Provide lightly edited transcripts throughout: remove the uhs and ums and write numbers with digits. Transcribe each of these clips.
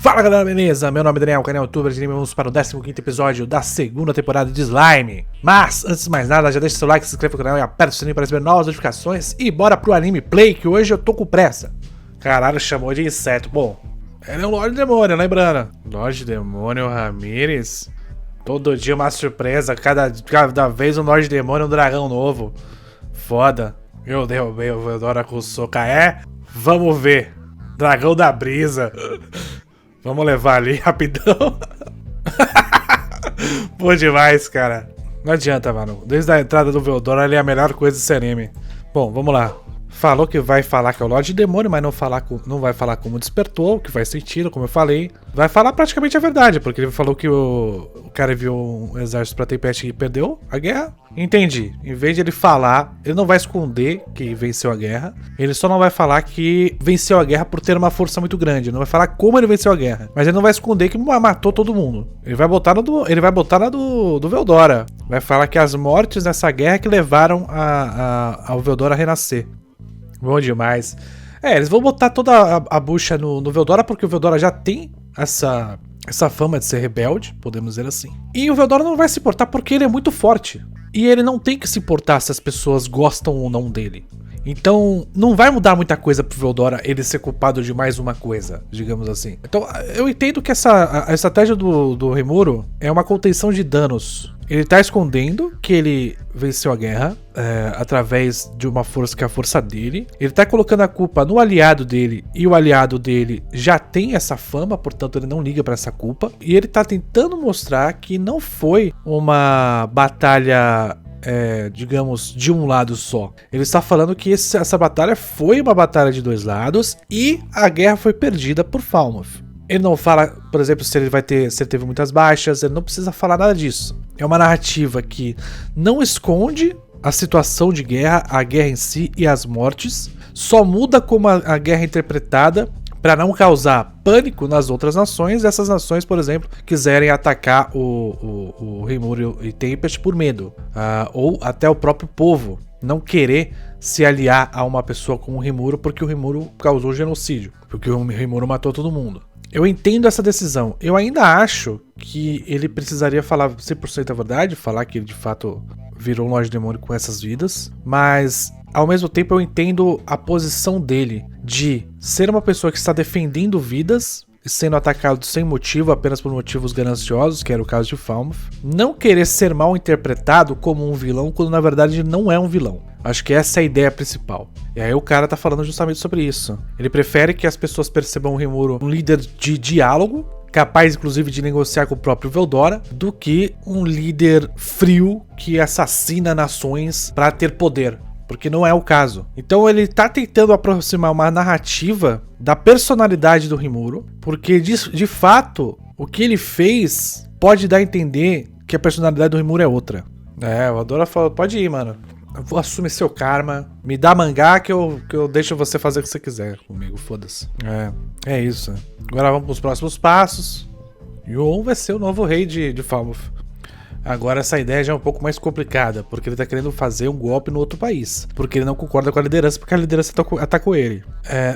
Fala galera, beleza? Meu nome é Daniel, canal youtuber de anime. Vamos para o 15º episódio da segunda temporada de Slime. Mas, antes de mais nada, já deixa seu like, se inscreve no canal e aperta o sininho para receber novas notificações. E bora pro anime play, que hoje eu tô com pressa. Caralho, chamou de inseto. Bom, ele é um Lorde Demônio, lembrando. Lorde Demônio Ramírez. Todo dia uma surpresa, cada vez um Lorde Demônio, um dragão novo. Foda. Eu derrubei o Veldora com o soca. Vamos ver. Dragão da brisa. Vamos levar ali, rapidão. Pô, demais, cara. Não adianta, mano. Desde a entrada do Veldora, ele é a melhor coisa desse anime. Bom, vamos lá. Falou que vai falar que é o Lorde Demônio, mas não vai falar como despertou, que faz sentido, como eu falei. Vai falar praticamente a verdade, porque ele falou que o cara enviou um exército pra Tempest e perdeu a guerra. Entendi. Em vez de ele falar, ele não vai esconder que venceu a guerra. Ele só não vai falar que venceu a guerra por ter uma força muito grande. Não vai falar como ele venceu a guerra. Mas ele não vai esconder que matou todo mundo. Ele vai botar na do Veldora. Vai falar que as mortes nessa guerra que levaram ao Veldora a renascer. Bom demais. Eles vão botar toda a bucha no Veldora, porque o Veldora já tem essa fama de ser rebelde, podemos dizer assim. E o Veldora não vai se importar porque ele é muito forte. E ele não tem que se importar se as pessoas gostam ou não dele. Então, não vai mudar muita coisa pro Veldora ele ser culpado de mais uma coisa, digamos assim. Então, eu entendo que a estratégia do Rimuro é uma contenção de danos. Ele tá escondendo que ele venceu a guerra através de uma força que é a força dele. Ele tá colocando a culpa no aliado dele, e o aliado dele já tem essa fama, portanto ele não liga pra essa culpa. E ele tá tentando mostrar que não foi uma batalha, digamos, de um lado só. Ele está falando que essa batalha foi uma batalha de dois lados e a guerra foi perdida por Falmouth. Ele não fala, por exemplo, se ele teve muitas baixas, ele não precisa falar nada disso. É uma narrativa que não esconde a situação de guerra, a guerra em si e as mortes, só muda como a guerra é interpretada para não causar pânico nas outras nações. Essas nações, por exemplo, quiserem atacar o Rimuru e Tempest por medo, ou até o próprio povo não querer se aliar a uma pessoa como o Rimuru porque o Rimuru causou genocídio, porque o Rimuru matou todo mundo. Eu entendo essa decisão. Eu ainda acho que ele precisaria falar 100% a verdade, falar que ele de fato virou um Lorde Demônio com essas vidas, mas ao mesmo tempo eu entendo a posição dele de ser uma pessoa que está defendendo vidas e sendo atacado sem motivo, apenas por motivos gananciosos, que era o caso de Falmouth. Não querer ser mal interpretado como um vilão, quando na verdade não é um vilão. Acho que essa é a ideia principal. E aí o cara tá falando justamente sobre isso. Ele prefere que as pessoas percebam o Rimuro um líder de diálogo, capaz inclusive de negociar com o próprio Veldora, do que um líder frio que assassina nações para ter poder. Porque não é o caso. Então ele tá tentando aproximar uma narrativa da personalidade do Rimuro, porque de fato o que ele fez pode dar a entender que a personalidade do Rimuro é outra. O Veldora falou, pode ir, mano. Eu vou assumir seu karma. Me dá mangá que eu deixo você fazer o que você quiser comigo, foda-se. É isso. Agora vamos pros próximos passos. Yoon vai ser o novo rei de Falmouth. Agora essa ideia já é um pouco mais complicada, porque ele tá querendo fazer um golpe no outro país. Porque ele não concorda com a liderança, porque a liderança atacou ele.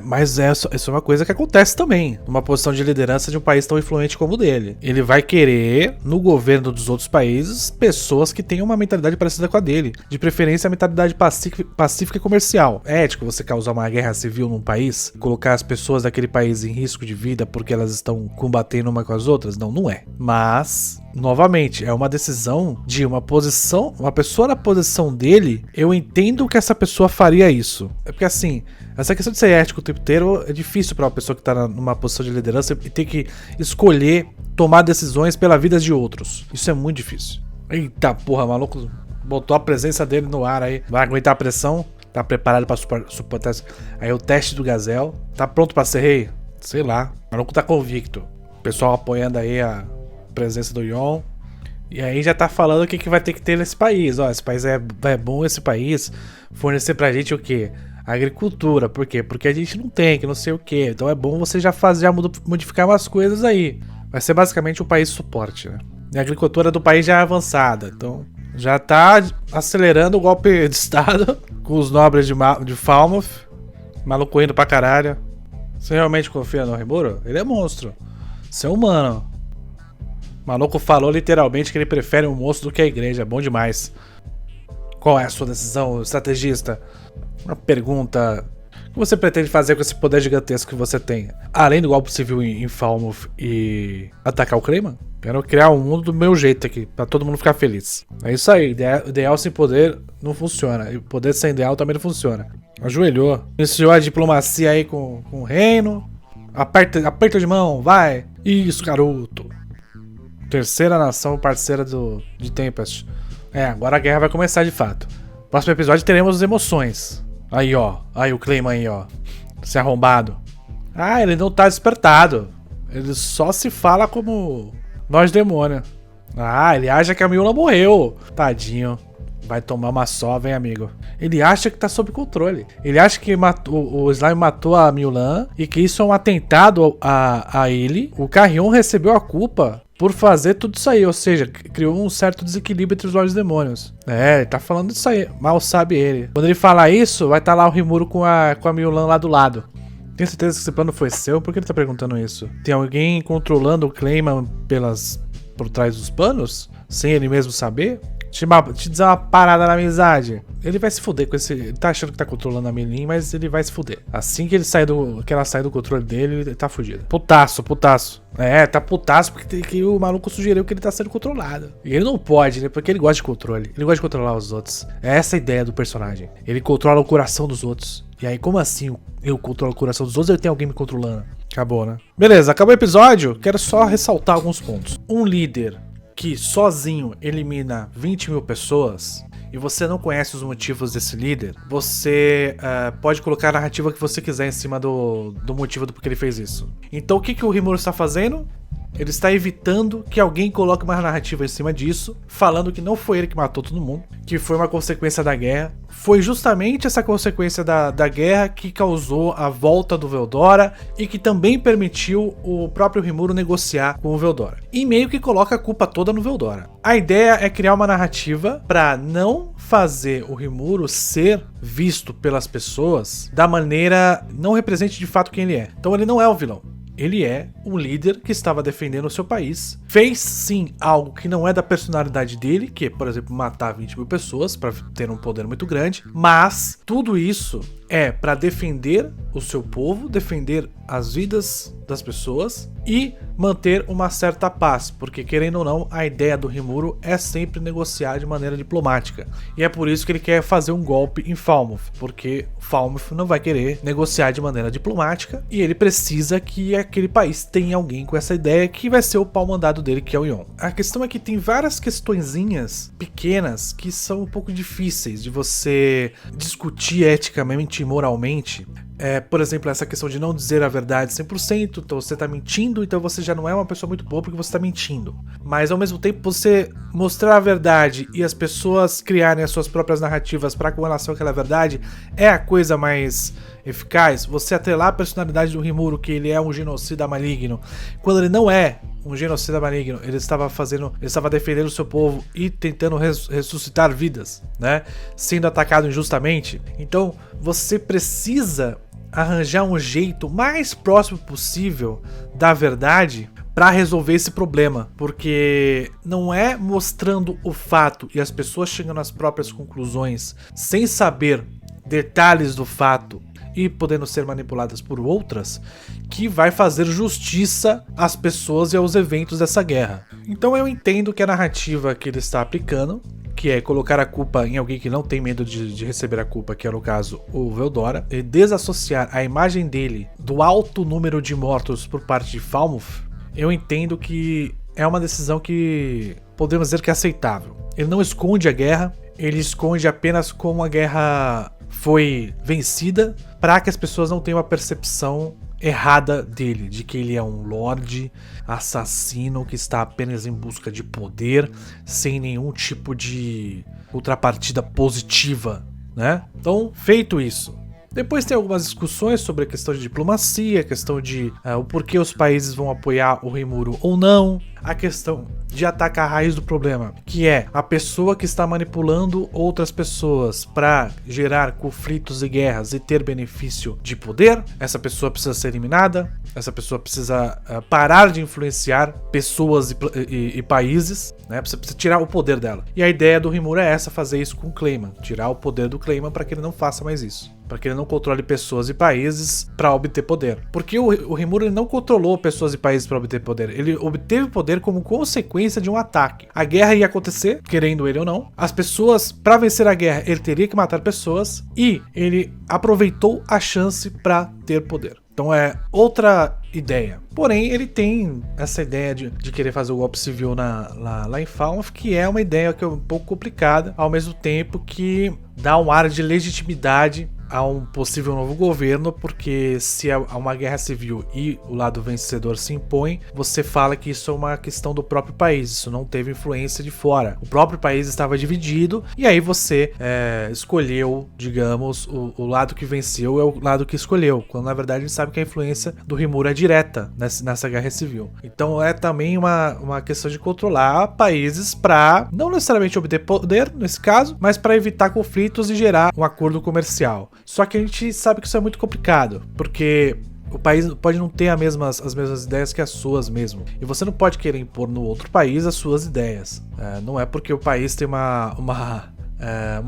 Mas isso é uma coisa que acontece também, numa posição de liderança de um país tão influente como o dele. Ele vai querer, no governo dos outros países, pessoas que tenham uma mentalidade parecida com a dele. De preferência, a mentalidade pacífica e comercial. É ético você causar uma guerra civil num país, colocar as pessoas daquele país em risco de vida porque elas estão combatendo uma com as outras? Não, não é. Mas, novamente, é uma decisão de uma pessoa na posição dele. Eu entendo que essa pessoa faria isso. É porque assim, essa questão de ser ético o tempo inteiro é difícil para uma pessoa que tá numa posição de liderança e ter que escolher tomar decisões pela vida de outros. Isso é muito difícil. Eita porra, maluco botou a presença dele no ar aí. Vai aguentar a pressão? Tá preparado pra suportar isso? Aí o teste do Gazel. Tá pronto pra ser rei? Sei lá. O maluco tá convicto. O pessoal apoiando aí a presença do Yoon. E aí já tá falando o que vai ter que ter nesse país. Esse país é bom, esse país fornecer pra gente o quê? Agricultura. Por quê? Porque a gente não tem, que não sei o quê. Então é bom você já modificar umas coisas aí. Vai ser basicamente um país suporte, né? E a agricultura do país já é avançada. Então já tá acelerando o golpe de estado com os nobres de Falmouth. Maluco indo pra caralho. Você realmente confia no Rimuro? Ele é monstro. Ser humano. O maluco falou literalmente que ele prefere o moço do que a igreja. Bom demais. Qual é a sua decisão, estrategista? Uma pergunta. O que você pretende fazer com esse poder gigantesco que você tem? Além do golpe civil em Falmouth e atacar o Clayman? Quero criar um mundo do meu jeito aqui, pra todo mundo ficar feliz. É isso aí, ideal sem poder não funciona. E o poder sem ideal também não funciona. Ajoelhou. Iniciou a diplomacia aí com o reino. Aperta de mão, vai. Isso, garoto. Terceira nação parceira de Tempest. Agora a guerra vai começar de fato. Próximo episódio teremos emoções. Aí, ó. Aí o Clayman aí, ó. Se arrombado. Ele não tá despertado. Ele só se fala como nós demônio. Ele acha que a Miula morreu. Tadinho. Vai tomar uma sova, hein, amigo. Ele acha que tá sob controle. Ele acha que o Slime matou a Miulan e que isso é um atentado a ele. O Carrion recebeu a culpa por fazer tudo isso aí, ou seja, criou um certo desequilíbrio entre os olhos demônios. Ele tá falando isso aí, mal sabe ele. Quando ele falar isso, vai estar lá o Rimuro com a Miulan lá do lado. Tem certeza que esse plano foi seu? Por que ele tá perguntando isso? Tem alguém controlando o Clayman por trás dos panos? Sem ele mesmo saber? Te dizer uma parada na amizade. Ele vai se fuder com esse. Ele tá achando que tá controlando a Meilin, mas ele vai se fuder. Assim que ela sair do controle dele, ele tá fudido. Putaço. Tá putaço porque o maluco sugeriu que ele tá sendo controlado. E ele não pode, né? Porque ele gosta de controle. Ele gosta de controlar os outros. É essa a ideia do personagem. Ele controla o coração dos outros. E aí, como assim eu controlo o coração dos outros e tem alguém me controlando? Acabou, né? Beleza, acabou o episódio. Quero só ressaltar alguns pontos. Um líder que sozinho elimina 20 mil pessoas e você não conhece os motivos desse líder, você pode colocar a narrativa que você quiser em cima do motivo do porquê ele fez isso. Então o que o Rimuro está fazendo? Ele está evitando que alguém coloque uma narrativa em cima disso, falando que não foi ele que matou todo mundo, que foi uma consequência da guerra. Foi justamente essa consequência da guerra que causou a volta do Veldora e que também permitiu o próprio Rimuro negociar com o Veldora. E meio que coloca a culpa toda no Veldora. A ideia é criar uma narrativa para não fazer o Rimuro ser visto pelas pessoas da maneira não represente de fato quem ele é. Então ele não é o vilão. Ele é um líder que estava defendendo o seu país. Fez sim algo que não é da personalidade dele, que é, por exemplo, matar 20 mil pessoas para ter um poder muito grande. Mas tudo isso é para defender o seu povo, defender as vidas das pessoas e manter uma certa paz, porque querendo ou não, a ideia do Rimuro é sempre negociar de maneira diplomática. E é por isso que ele quer fazer um golpe em Falmouth, porque Falmouth não vai querer negociar de maneira diplomática e ele precisa que aquele país tenha alguém com essa ideia que vai ser o pau mandado dele, que é o Yon. A questão é que tem várias questõezinhas pequenas que são um pouco difíceis de você discutir eticamente e moralmente. Por exemplo, essa questão de não dizer a verdade 100%, então você tá mentindo, então você já não é uma pessoa muito boa porque você tá mentindo. Mas ao mesmo tempo você mostrar a verdade e as pessoas criarem as suas próprias narrativas para com relação àquela verdade é a coisa mais eficaz. Você atrelar a personalidade do Rimuro, que ele é um genocida maligno, quando ele não é um genocida maligno, ele estava defendendo o seu povo e tentando ressuscitar vidas, né? Sendo atacado injustamente. Então você precisa arranjar um jeito mais próximo possível da verdade para resolver esse problema, porque não é mostrando o fato e as pessoas chegando às próprias conclusões sem saber detalhes do fato e podendo ser manipuladas por outras, que vai fazer justiça às pessoas e aos eventos dessa guerra. Então eu entendo que a narrativa que ele está aplicando, que é colocar a culpa em alguém que não tem medo de receber a culpa, que é no caso o Veldora, e desassociar a imagem dele do alto número de mortos por parte de Falmouth, eu entendo que é uma decisão que podemos dizer que é aceitável. Ele não esconde a guerra, ele esconde apenas como a guerra foi vencida, para que as pessoas não tenham a percepção errada dele, de que ele é um lorde assassino que está apenas em busca de poder, sem nenhum tipo de contrapartida positiva, né? Então, feito isso, Depois tem algumas discussões sobre a questão de diplomacia, a questão de o porquê os países vão apoiar o Rimuru ou não, a questão de atacar a raiz do problema, que é a pessoa que está manipulando outras pessoas para gerar conflitos e guerras e ter benefício de poder. Essa pessoa precisa ser eliminada, essa pessoa precisa parar de influenciar pessoas e países, né? Você precisa tirar o poder dela. E a ideia do Rimuru é essa, fazer isso com o Clayman, tirar o poder do Clayman para que ele não faça mais isso, para que ele não controle pessoas e países para obter poder. Porque o Rimuru ele não controlou pessoas e países para obter poder, ele obteve poder como consequência de um ataque. A guerra ia acontecer, querendo ele ou não. As pessoas, para vencer a guerra, ele teria que matar pessoas e ele aproveitou a chance para ter poder. Então é outra ideia. Porém, ele tem essa ideia de querer fazer o golpe civil lá em Falmouth, que é uma ideia que é um pouco complicada, ao mesmo tempo que dá um ar de legitimidade a um possível novo governo, porque se há uma guerra civil e o lado vencedor se impõe, você fala que isso é uma questão do próprio país, isso não teve influência de fora. O próprio país estava dividido e aí você escolheu, digamos, o lado que venceu é o lado que escolheu, quando na verdade a gente sabe que a influência do Rimuru é direta nessa guerra civil. Então é também uma questão de controlar países para não necessariamente obter poder, nesse caso, mas para evitar conflitos e gerar um acordo comercial. Só que a gente sabe que isso é muito complicado, porque o país pode não ter as mesmas ideias que as suas mesmo. E você não pode querer impor no outro país as suas ideias. Não é porque o país tem uma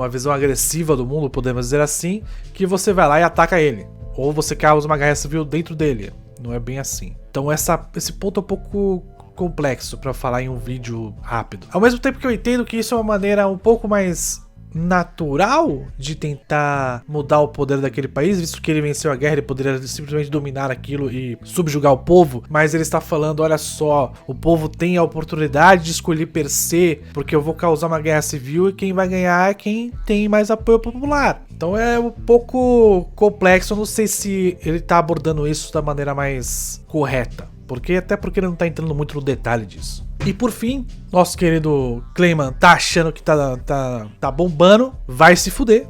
visão agressiva do mundo, podemos dizer assim, que você vai lá e ataca ele. Ou você causa uma guerra civil dentro dele. Não é bem assim. Então esse ponto é um pouco complexo para falar em um vídeo rápido. Ao mesmo tempo que eu entendo que isso é uma maneira um pouco mais natural de tentar mudar o poder daquele país, visto que ele venceu a guerra, ele poderia simplesmente dominar aquilo e subjugar o povo, mas ele está falando, olha só, o povo tem a oportunidade de escolher per se, porque eu vou causar uma guerra civil e quem vai ganhar é quem tem mais apoio popular. Então é um pouco complexo, eu não sei se ele está abordando isso da maneira mais correta, até porque ele não está entrando muito no detalhe disso. E por fim, nosso querido Clayman tá achando que tá bombando, vai se fuder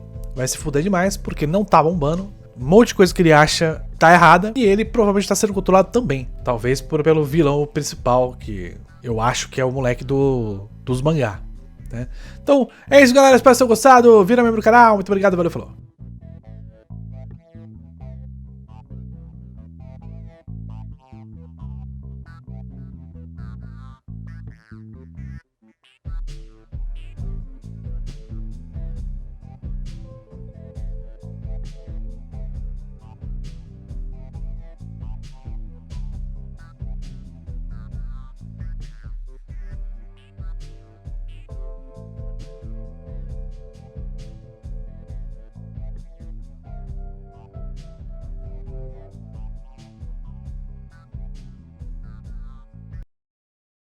demais, porque não tá bombando. Um monte de coisa que ele acha tá errada, e ele provavelmente tá sendo controlado também. Talvez pelo vilão principal, que eu acho que é o moleque dos mangá, né? Então, é isso galera, espero que vocês tenham gostado, vira membro do canal, muito obrigado, valeu, falou.